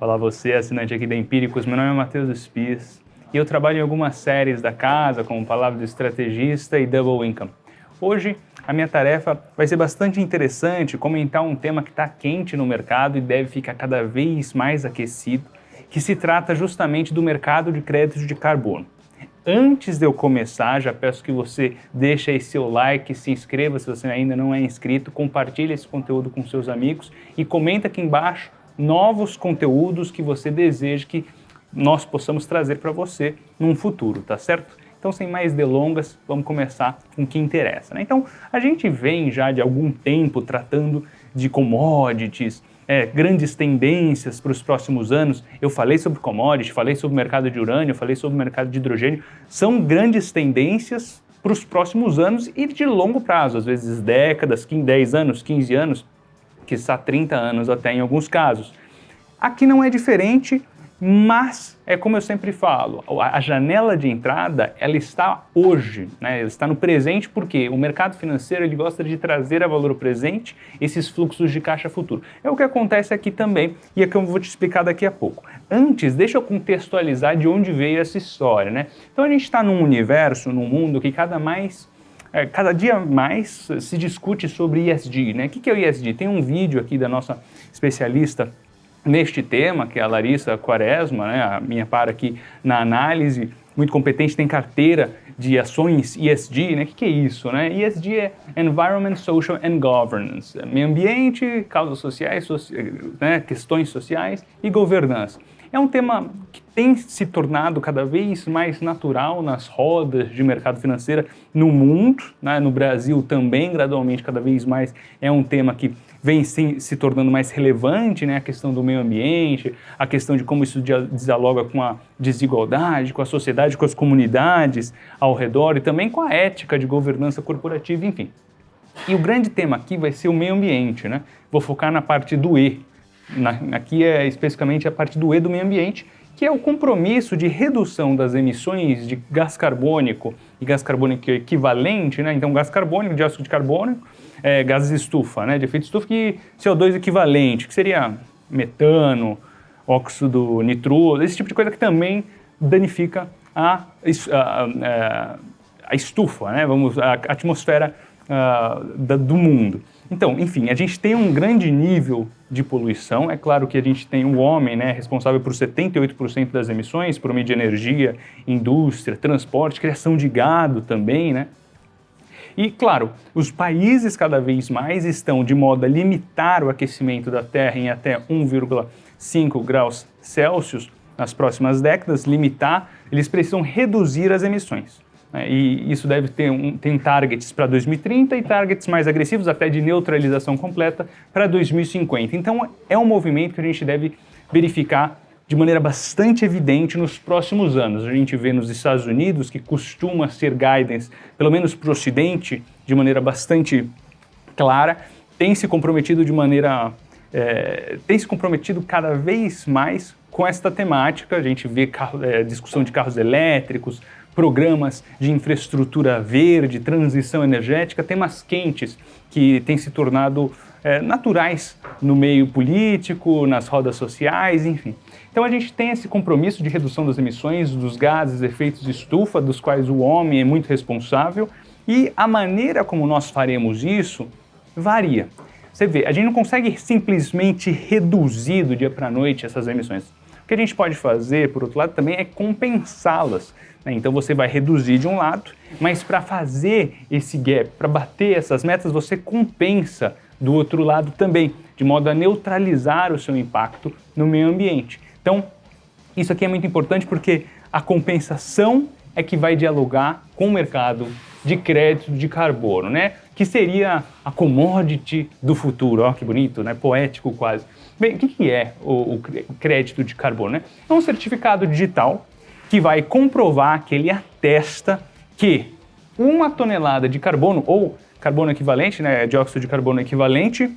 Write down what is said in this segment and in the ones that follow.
Olá você, assinante aqui da Empíricos, meu nome é Matheus Spies e eu trabalho em algumas séries da casa, como Palavra do Estrategista e Double Income. Hoje, a minha tarefa vai ser bastante interessante, comentar um tema que está quente no mercado e deve ficar cada vez mais aquecido, que se trata justamente do mercado de créditos de carbono. Antes de eu começar, já peço que você deixe aí seu like, se inscreva se você ainda não é inscrito, compartilhe esse conteúdo com seus amigos e comenta aqui embaixo novos conteúdos que você deseja que nós possamos trazer para você num futuro, tá certo? Então, sem mais delongas, vamos começar com o que interessa, né? Então, a gente vem já de algum tempo tratando de commodities, grandes tendências para os próximos anos. Eu falei sobre commodities, falei sobre o mercado de urânio, falei sobre o mercado de hidrogênio. São grandes tendências para os próximos anos e de longo prazo, às vezes décadas, 10 anos, 15 anos, quiçá 30 anos até em alguns casos. Aqui não é diferente, mas é como eu sempre falo, a janela de entrada ela está hoje, né? Ela está no presente porque o mercado financeiro ele gosta de trazer a valor presente esses fluxos de caixa futuro. É o que acontece aqui também e é que eu vou te explicar daqui a pouco. Antes, deixa eu contextualizar de onde veio essa história, né? Então a gente está num universo, num mundo que cada dia mais se discute sobre ESG, né? O que é o ESG? Tem um vídeo aqui da nossa especialista neste tema, que é a Larissa Quaresma, né? A minha par aqui na análise, muito competente, tem carteira de ações ESG, né? O que é isso, né? ESG é Environment, Social and Governance, meio ambiente, causas sociais, né? Questões sociais e governança. É um tema que tem se tornado cada vez mais natural nas rodas de mercado financeiro no mundo, né? No Brasil também, gradualmente, cada vez mais é um tema que vem se tornando mais relevante, né? A questão do meio ambiente, a questão de como isso dialoga com a desigualdade, com a sociedade, com as comunidades ao redor e também com a ética de governança corporativa, enfim. E o grande tema aqui vai ser o meio ambiente, né? Vou focar na parte do E. Aqui é especificamente a parte do E do meio ambiente, que é o compromisso de redução das emissões de gás carbônico e gás carbônico equivalente, né? Então, gás carbônico, dióxido de carbono, gases de estufa, né? De efeito de estufa, e CO2 equivalente, que seria metano, óxido nitroso, esse tipo de coisa que também danifica a estufa, né? A atmosfera do mundo. Então, enfim, a gente tem um grande nível de poluição. É claro que a gente tem o homem, né, responsável por 78% das emissões, por meio de energia, indústria, transporte, criação de gado também, né? E, claro, os países cada vez mais estão de modo a limitar o aquecimento da Terra em até 1,5 graus Celsius nas próximas décadas, eles precisam reduzir as emissões. E isso deve ter targets para 2030 e targets mais agressivos, até de neutralização completa, para 2050. Então, é um movimento que a gente deve verificar de maneira bastante evidente nos próximos anos. A gente vê nos Estados Unidos, que costuma ser guidance, pelo menos para o Ocidente, de maneira bastante clara, tem se comprometido cada vez mais com esta temática. A gente vê discussão de carros elétricos, programas de infraestrutura verde, transição energética, temas quentes que têm se tornado naturais no meio político, nas rodas sociais, enfim. Então a gente tem esse compromisso de redução das emissões dos gases de efeito de estufa, dos quais o homem é muito responsável, e a maneira como nós faremos isso varia. Você vê, a gente não consegue simplesmente reduzir do dia para a noite essas emissões. O que a gente pode fazer, por outro lado, também é compensá-las. Então você vai reduzir de um lado, mas para fazer esse gap, para bater essas metas, você compensa do outro lado também, de modo a neutralizar o seu impacto no meio ambiente. Então, isso aqui é muito importante porque a compensação é que vai dialogar com o mercado de crédito de carbono, né? Que seria a commodity do futuro. Ó, que bonito, né? Poético quase. Bem, o que é o crédito de carbono, né? É um certificado digital que vai comprovar, que ele atesta que 1 tonelada de carbono, ou carbono equivalente, né, dióxido de carbono equivalente,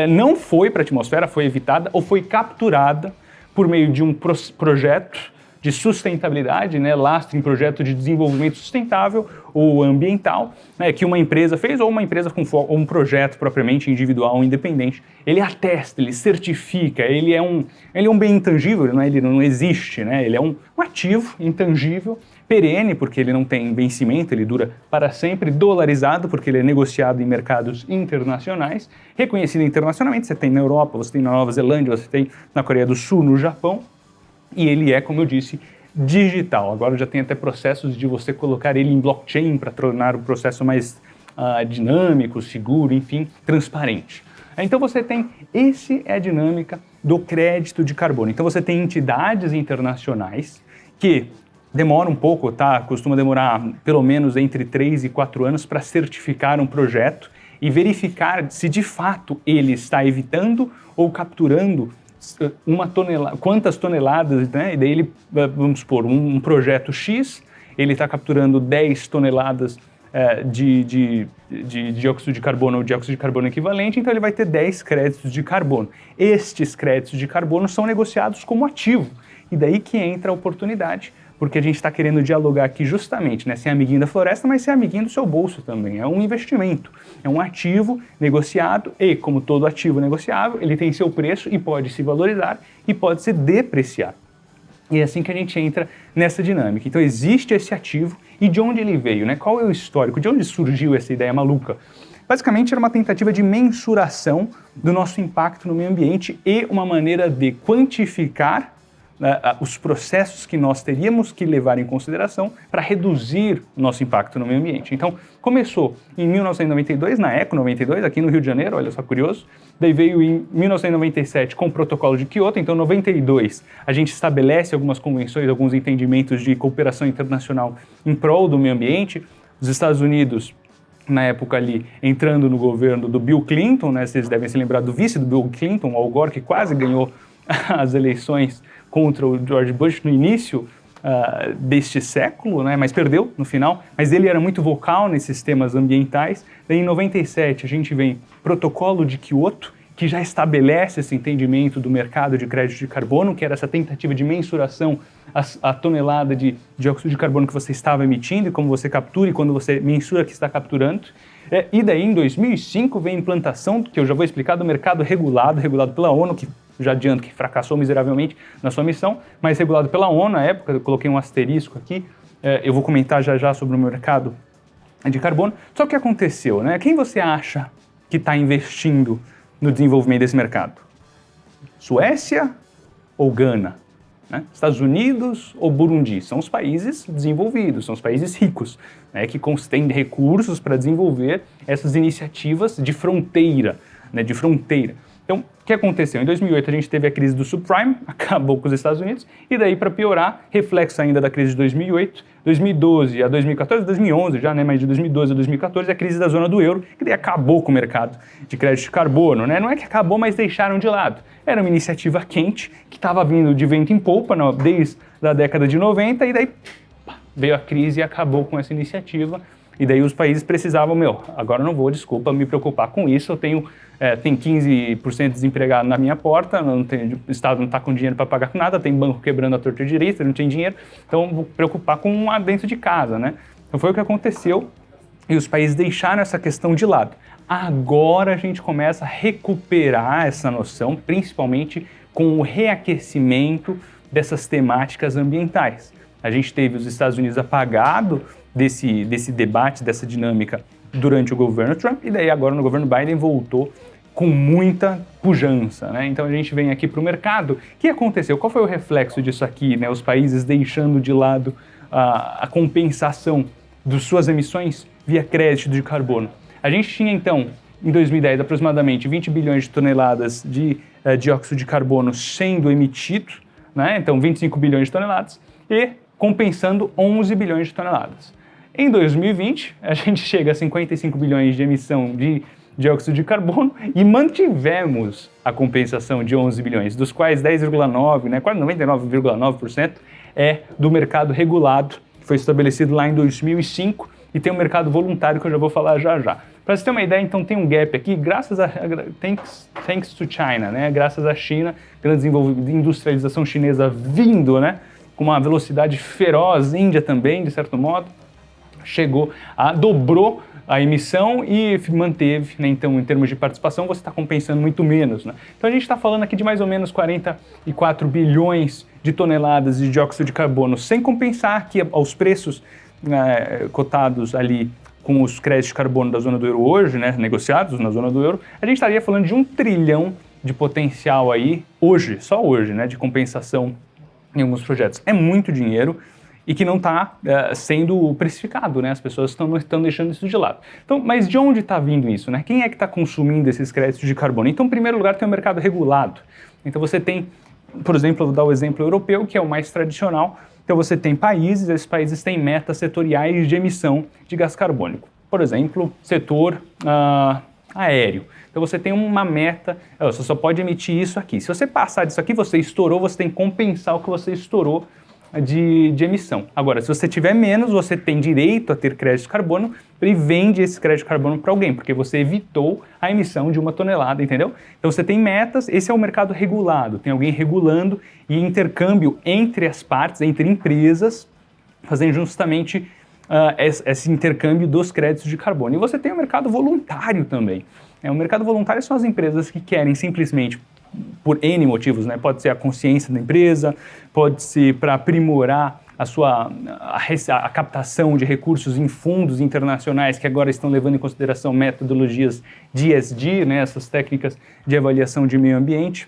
não foi para a atmosfera, foi evitada ou foi capturada por meio de um projeto de sustentabilidade, né, lastro em projeto de desenvolvimento sustentável ou ambiental, né, que uma empresa fez, ou uma empresa com ou um projeto propriamente individual ou independente, ele atesta, ele certifica, ele é um bem intangível, né, ele não existe, né, ele é um ativo intangível, perene, porque ele não tem vencimento, ele dura para sempre, dolarizado, porque ele é negociado em mercados internacionais, reconhecido internacionalmente, você tem na Europa, você tem na Nova Zelândia, você tem na Coreia do Sul, no Japão, e ele é, como eu disse, digital. Agora já tem até processos de você colocar ele em blockchain para tornar o processo mais dinâmico, seguro, enfim, transparente. Então você tem, essa é a dinâmica do crédito de carbono. Então você tem entidades internacionais que demora um pouco, tá? Costuma demorar pelo menos entre 3 e 4 anos para certificar um projeto e verificar se de fato ele está evitando ou capturando quantas toneladas, né? E daí ele, vamos supor, um projeto X, ele está capturando 10 toneladas de dióxido de carbono ou dióxido de carbono equivalente, então ele vai ter 10 créditos de carbono. Estes créditos de carbono são negociados como ativo, e daí que entra a oportunidade, porque a gente está querendo dialogar aqui justamente, né, ser amiguinho da floresta, mas ser amiguinho do seu bolso também. É um investimento, é um ativo negociado e, como todo ativo negociável, ele tem seu preço e pode se valorizar e pode se depreciar. E é assim que a gente entra nessa dinâmica. Então existe esse ativo e de onde ele veio, né? Qual é o histórico? De onde surgiu essa ideia maluca? Basicamente era uma tentativa de mensuração do nosso impacto no meio ambiente e uma maneira de quantificar os processos que nós teríamos que levar em consideração para reduzir o nosso impacto no meio ambiente. Então, começou em 1992, na Eco 92, aqui no Rio de Janeiro, olha só curioso. Daí veio em 1997 com o Protocolo de Kyoto. Então, em 92, a gente estabelece algumas convenções, alguns entendimentos de cooperação internacional em prol do meio ambiente. Os Estados Unidos, na época ali, entrando no governo do Bill Clinton, né? Vocês devem se lembrar do vice do Bill Clinton, Al Gore, que quase ganhou as eleições contra o George Bush no início deste século, né, mas perdeu no final, mas ele era muito vocal nesses temas ambientais. Daí em 97 a gente vem Protocolo de Kyoto, que já estabelece esse entendimento do mercado de crédito de carbono, que era essa tentativa de mensuração a tonelada de dióxido de carbono que você estava emitindo e como você captura e quando você mensura que está capturando. E daí em 2005 vem a implantação, que eu já vou explicar, do mercado regulado pela ONU, que já adianto que fracassou miseravelmente na sua missão, mas regulado pela ONU na época, eu coloquei um asterisco aqui, eu vou comentar já sobre o mercado de carbono. Só que o que aconteceu, né? Quem você acha que está investindo no desenvolvimento desse mercado? Suécia ou Gana? Né? Estados Unidos ou Burundi? São os países desenvolvidos, são os países ricos, né, que têm recursos para desenvolver essas iniciativas de fronteira, né, de fronteira. Então, o que aconteceu? Em 2008 a gente teve a crise do subprime, acabou com os Estados Unidos, e daí para piorar, reflexo ainda da crise de 2008, 2012 a 2014, 2011 já, né, mas de 2012 a 2014 a crise da zona do euro, que daí acabou com o mercado de crédito de carbono, né? Não é que acabou, mas deixaram de lado. Era uma iniciativa quente, que estava vindo de vento em polpa, não, desde a década de 90, e daí veio a crise e acabou com essa iniciativa. E daí os países precisavam, agora eu não vou, desculpa, me preocupar com isso, eu tenho 15% desempregado na minha porta, o Estado não está com dinheiro para pagar nada, tem banco quebrando a torta e direita, não tem dinheiro, então vou preocupar com dentro de casa, né? Então foi o que aconteceu e os países deixaram essa questão de lado. Agora a gente começa a recuperar essa noção, principalmente com o reaquecimento dessas temáticas ambientais. A gente teve os Estados Unidos apagado desse debate, dessa dinâmica durante o governo Trump, e daí agora no governo Biden voltou com muita pujança, né? Então a gente vem aqui para o mercado. O que aconteceu? Qual foi o reflexo disso aqui, né? Os países deixando de lado a compensação das suas emissões via crédito de carbono. A gente tinha então, em 2010, aproximadamente 20 bilhões de toneladas de dióxido de carbono sendo emitido, né? Então 25 bilhões de toneladas, e compensando 11 bilhões de toneladas. Em 2020, a gente chega a 55 bilhões de emissão de dióxido de carbono e mantivemos a compensação de 11 bilhões, dos quais 10,9%, né, quase 99,9% é do mercado regulado, que foi estabelecido lá em 2005, e tem um mercado voluntário que eu já vou falar já. Para você ter uma ideia, então tem um gap aqui, graças a thanks to China, né, graças à China, pela industrialização chinesa vindo, né, com uma velocidade feroz, Índia também, de certo modo, dobrou a emissão e manteve, né? Então, em termos de participação, você está compensando muito menos, né? Então, a gente está falando aqui de mais ou menos 44 bilhões de toneladas de dióxido de carbono, sem compensar que aos preços cotados ali com os créditos de carbono da zona do euro hoje, né, negociados na zona do euro, a gente estaria falando de 1 trilhão de potencial aí, hoje, só hoje, né, de compensação em alguns projetos. É muito dinheiro e que não está sendo precificado, né? As pessoas estão deixando isso de lado. Então, mas de onde está vindo isso, né? Quem é que está consumindo esses créditos de carbono? Então, em primeiro lugar, tem o mercado regulado. Então, você tem, por exemplo, vou dar o exemplo europeu, que é o mais tradicional. Então, você tem países, esses países têm metas setoriais de emissão de gás carbônico. Por exemplo, setor aéreo. Então, você tem uma meta, você só pode emitir isso aqui. Se você passar disso aqui, você estourou, você tem que compensar o que você estourou de emissão. Agora, se você tiver menos, você tem direito a ter crédito de carbono e vende esse crédito de carbono para alguém, porque você evitou a emissão de 1 tonelada, entendeu? Então você tem metas, esse é o mercado regulado, tem alguém regulando e intercâmbio entre as partes, entre empresas, fazendo justamente esse intercâmbio dos créditos de carbono. E você tem o mercado voluntário também. O mercado voluntário são as empresas que querem simplesmente, por N motivos, né? Pode ser a consciência da empresa, pode ser para aprimorar a captação de recursos em fundos internacionais que agora estão levando em consideração metodologias de ESG, né? Essas técnicas de avaliação de meio ambiente.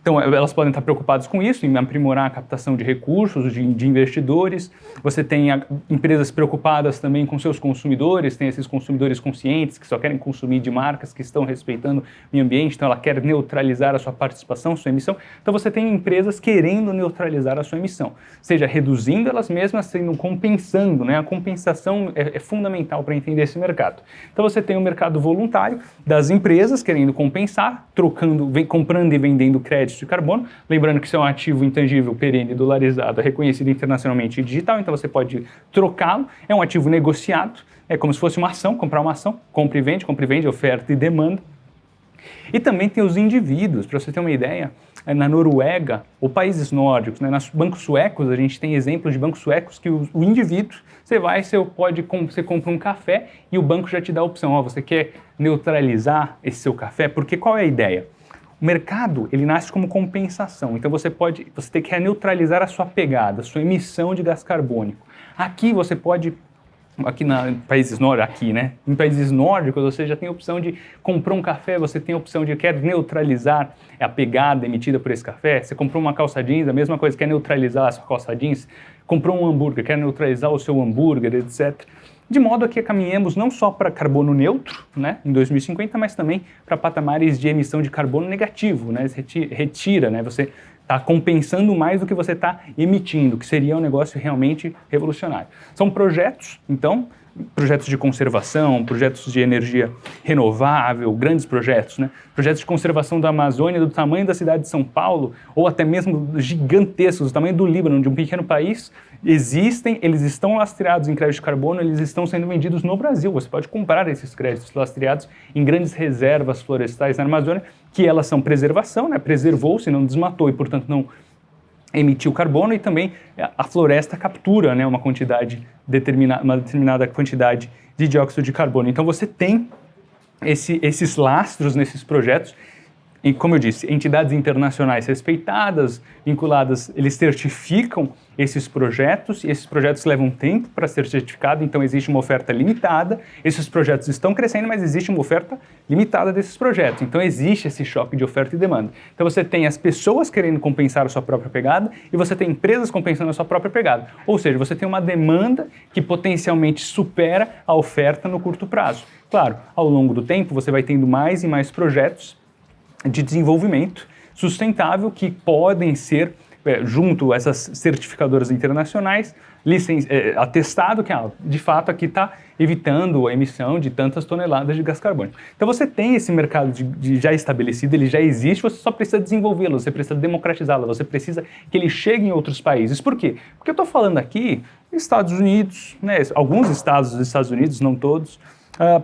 Então, elas podem estar preocupadas com isso, em aprimorar a captação de recursos, de investidores. Você tem empresas preocupadas também com seus consumidores, tem esses consumidores conscientes que só querem consumir de marcas que estão respeitando o meio ambiente, então ela quer neutralizar a sua participação, sua emissão. Então, você tem empresas querendo neutralizar a sua emissão, seja reduzindo elas mesmas, sendo compensando, né? A compensação é fundamental para entender esse mercado. Então, você tem o mercado voluntário das empresas querendo compensar, comprando e vendendo créditos de carbono. Lembrando que isso é um ativo intangível, perene, dolarizado, reconhecido internacionalmente e digital, então você pode trocá-lo. É um ativo negociado, é como se fosse uma ação, comprar uma ação, compra e vende, oferta e demanda. E também tem os indivíduos, para você ter uma ideia, na Noruega ou países nórdicos, né, nos bancos suecos, a gente tem exemplos de bancos suecos que o indivíduo, você compra um café e o banco já te dá a opção, você quer neutralizar esse seu café? Porque qual é a ideia? O mercado, ele nasce como compensação, então você tem que neutralizar a sua pegada, a sua emissão de gás carbônico. Aqui você pode, em países nórdicos, você já tem a opção de comprar um café, você tem a opção de quer neutralizar a pegada emitida por esse café, você comprou uma calça jeans, a mesma coisa, quer neutralizar a sua calça jeans, comprou um hambúrguer, quer neutralizar o seu hambúrguer, etc. De modo a que caminhemos não só para carbono neutro, né, em 2050, mas também para patamares de emissão de carbono negativo, né, retira, né, você está compensando mais do que você está emitindo, que seria um negócio realmente revolucionário. São projetos, então, projetos de conservação, projetos de energia renovável, grandes projetos, né? Projetos de conservação da Amazônia do tamanho da cidade de São Paulo, ou até mesmo gigantescos, do tamanho do Líbano, de um pequeno país, existem, eles estão lastreados em crédito de carbono, eles estão sendo vendidos no Brasil. Você pode comprar esses créditos lastreados em grandes reservas florestais na Amazônia, que elas são preservação, né? Preservou-se, não desmatou e, portanto, não emitiu carbono, e também a floresta captura, né, uma determinada quantidade de dióxido de carbono. Então você tem esses lastros nesses projetos, e como eu disse, entidades internacionais respeitadas, vinculadas, eles certificam esses projetos, e esses projetos levam tempo para ser certificado, então existe uma oferta limitada, esses projetos estão crescendo, mas existe uma oferta limitada desses projetos, então existe esse choque de oferta e demanda. Então você tem as pessoas querendo compensar a sua própria pegada, e você tem empresas compensando a sua própria pegada, ou seja, você tem uma demanda que potencialmente supera a oferta no curto prazo. Claro, ao longo do tempo você vai tendo mais e mais projetos de desenvolvimento sustentável que podem ser, junto a essas certificadoras internacionais, atestado que, de fato, aqui está evitando a emissão de tantas toneladas de gás carbônico. Então você tem esse mercado já estabelecido, ele já existe, você só precisa desenvolvê-lo, você precisa democratizá-lo, você precisa que ele chegue em outros países. Por quê? Porque eu estou falando aqui Estados Unidos, né, alguns estados dos Estados Unidos, não todos,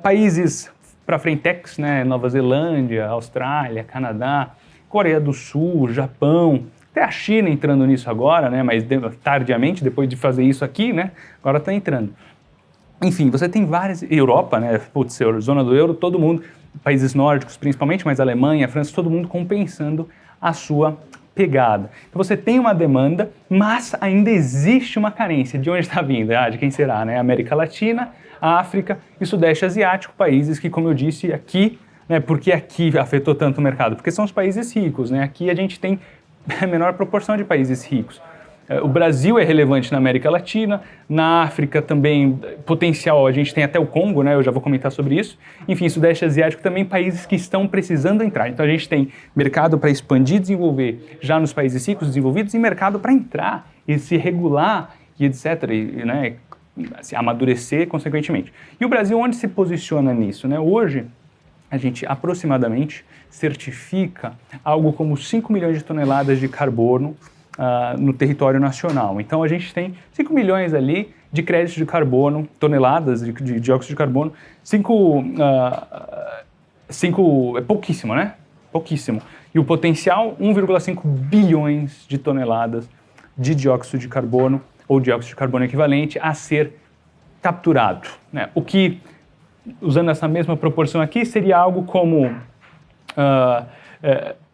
países para frentex, né, Nova Zelândia, Austrália, Canadá, Coreia do Sul, Japão, até a China entrando nisso agora, né, mas tardiamente, depois de fazer isso aqui, né, agora está entrando. Enfim, você tem várias, Europa, né, zona do euro, todo mundo, países nórdicos principalmente, mas Alemanha, França, todo mundo compensando a sua pegada. Então você tem uma demanda, mas ainda existe uma carência. De onde está vindo? De quem será? Né? América Latina, África e Sudeste Asiático, países que, como eu disse, aqui, né, por que aqui afetou tanto o mercado? Porque são os países ricos, né? Aqui a gente tem a menor proporção de países ricos. O Brasil é relevante na América Latina, na África também, potencial, a gente tem até o Congo, né, eu já vou comentar sobre isso. Enfim, Sudeste Asiático também, países que estão precisando entrar. Então a gente tem mercado para expandir, desenvolver já nos países ricos, desenvolvidos, e mercado para entrar e se regular e etc, né, se amadurecer consequentemente. E o Brasil onde se posiciona nisso? Né? Hoje, a gente aproximadamente certifica algo como 5 milhões de toneladas de carbono no território nacional. Então a gente tem 5 milhões ali de créditos de carbono, toneladas de dióxido de carbono, 5 é pouquíssimo, né? Pouquíssimo. E o potencial, 1,5 bilhões de toneladas de dióxido de carbono ou dióxido de carbono equivalente a ser capturado, né? O que, usando essa mesma proporção aqui, seria algo como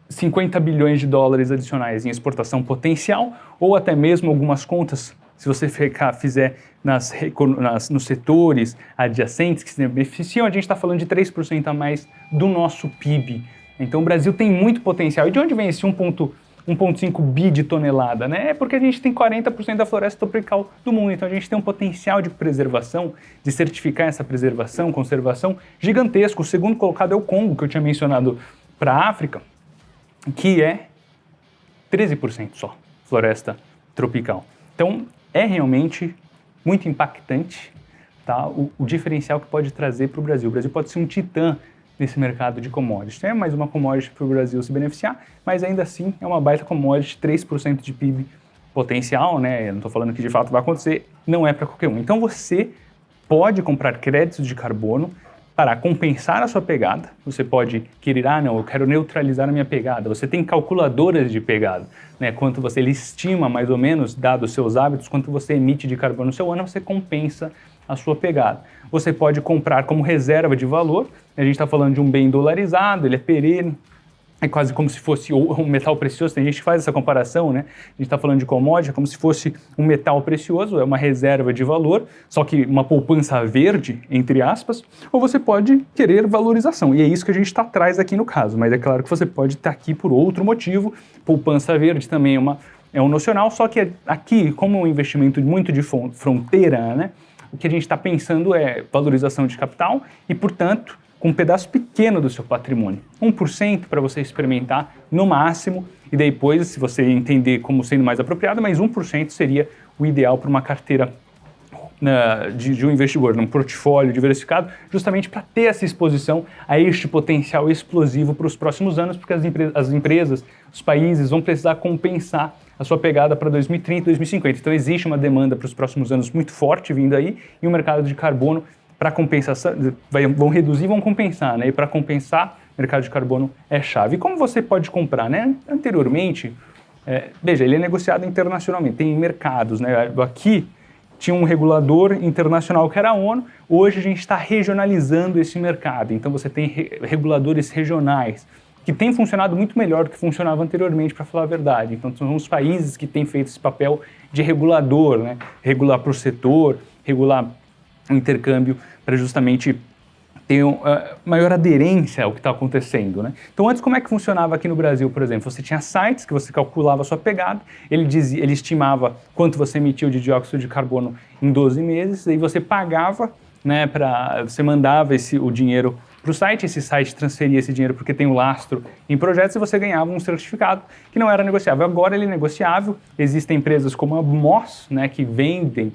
50 bilhões de dólares adicionais em exportação potencial, ou até mesmo algumas contas, se você fizer nos setores adjacentes que se beneficiam, a gente está falando de 3% a mais do nosso PIB. Então o Brasil tem muito potencial. E de onde vem esse 1,5 bi de tonelada? Né? É porque a gente tem 40% da floresta tropical do mundo, então a gente tem um potencial de preservação, de certificar essa preservação, conservação gigantesco. O segundo colocado é o Congo, que eu tinha mencionado para a África, que é 13% só floresta tropical. Então, é realmente muito impactante, tá, o diferencial que pode trazer para o Brasil. O Brasil pode ser um titã nesse mercado de commodities. É mais uma commodity para o Brasil se beneficiar, mas ainda assim é uma baita commodity, 3% de PIB potencial, né? Eu não estou falando que de fato vai acontecer, não é para qualquer um. Então, você pode comprar créditos de carbono para compensar a sua pegada. Você pode querer, não, eu quero neutralizar a minha pegada. Você tem calculadoras de pegada, né? Quanto ele estima mais ou menos, dados os seus hábitos, quanto você emite de carbono no seu ano, você compensa a sua pegada. Você pode comprar como reserva de valor, a gente está falando de um bem dolarizado, ele é perene, é quase como se fosse um metal precioso, tem gente que faz essa comparação, né? A gente está falando de commodity, é como se fosse um metal precioso, é uma reserva de valor, só que uma poupança verde, entre aspas, ou você pode querer valorização, e é isso que a gente está atrás aqui no caso, mas é claro que você pode estar aqui por outro motivo, poupança verde também é um nocional, só que aqui, como é um investimento muito de fronteira, né? O que a gente está pensando é valorização de capital e, portanto, com um pedaço pequeno do seu patrimônio. 1% para você experimentar no máximo, e depois, se você entender como sendo mais apropriado, mas 1% seria o ideal para uma carteira de um investidor, num portfólio diversificado, justamente para ter essa exposição a este potencial explosivo para os próximos anos, porque as empresas, os países vão precisar compensar a sua pegada para 2030, 2050. Então existe uma demanda para os próximos anos muito forte vindo aí, e o mercado de carbono para compensação, vão reduzir, vão compensar, né? E para compensar, o mercado de carbono é chave. E como você pode comprar, né? Anteriormente, veja, ele é negociado internacionalmente, tem mercados, né? Aqui tinha um regulador internacional que era a ONU, hoje a gente está regionalizando esse mercado, então você tem reguladores regionais, que tem funcionado muito melhor do que funcionava anteriormente, para falar a verdade. Então são os países que têm feito esse papel de regulador, né? Regular para o setor, regular o intercâmbio para justamente ter maior aderência ao que está acontecendo, né? Então antes como é que funcionava aqui no Brasil, por exemplo? Você tinha sites que você calculava a sua pegada, ele estimava quanto você emitiu de dióxido de carbono em 12 meses, e você pagava, né, você mandava o dinheiro para o site, esse site transferia esse dinheiro porque tem um lastro em projetos, e você ganhava um certificado que não era negociável. Agora ele é negociável, existem empresas como a Moss, né, que vendem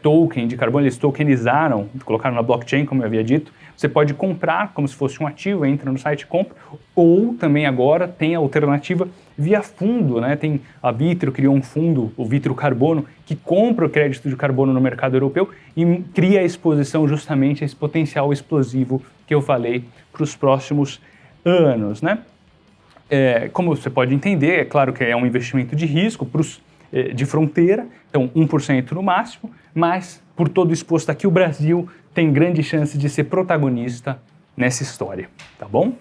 token de carbono, eles tokenizaram, colocaram na blockchain, como eu havia dito. Você pode comprar como se fosse um ativo, entra no site e compra, ou também agora tem a alternativa via fundo, né? Tem a Vitro, criou um fundo, o Vitro Carbono, que compra o crédito de carbono no mercado europeu e cria a exposição justamente a esse potencial explosivo que eu falei para os próximos anos, né? Como você pode entender, é claro que é um investimento de risco de fronteira, então 1% no máximo, mas por todo exposto aqui, o Brasil tem grande chance de ser protagonista nessa história, tá bom?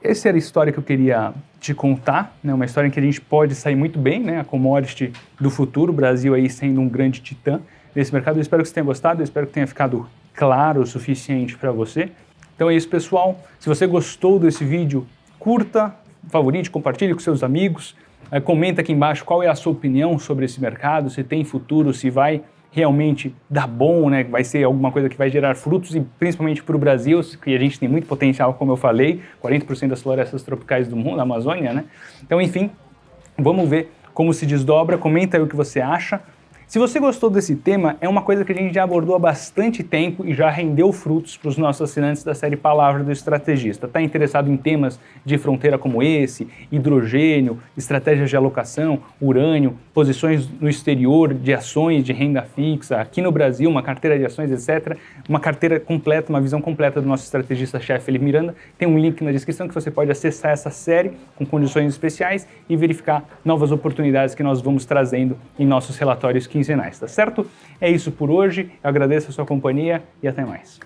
Essa era a história que eu queria te contar, né? Uma história em que a gente pode sair muito bem, né? A commodity do futuro, o Brasil aí sendo um grande titã nesse mercado. Eu espero que você tenha gostado, eu espero que tenha ficado claro o suficiente para você. Então é isso, pessoal. Se você gostou desse vídeo, curta, favorite, compartilhe com seus amigos, comenta aqui embaixo qual é a sua opinião sobre esse mercado, se tem futuro, se vai realmente dar bom, né? Vai ser alguma coisa que vai gerar frutos, e principalmente para o Brasil, que a gente tem muito potencial, como eu falei, 40% das florestas tropicais do mundo, da Amazônia, né? Então, enfim, vamos ver como se desdobra, comenta aí o que você acha. Se você gostou desse tema, é uma coisa que a gente já abordou há bastante tempo e já rendeu frutos para os nossos assinantes da série Palavra do Estrategista. Está interessado em temas de fronteira como esse, hidrogênio, estratégias de alocação, urânio, posições no exterior de ações de renda fixa, aqui no Brasil, uma carteira de ações, etc. Uma carteira completa, uma visão completa do nosso estrategista-chefe Felipe Miranda. Tem um link na descrição que você pode acessar essa série com condições especiais e verificar novas oportunidades que nós vamos trazendo em nossos relatórios quinzenais, tá certo? É isso por hoje, eu agradeço a sua companhia e até mais.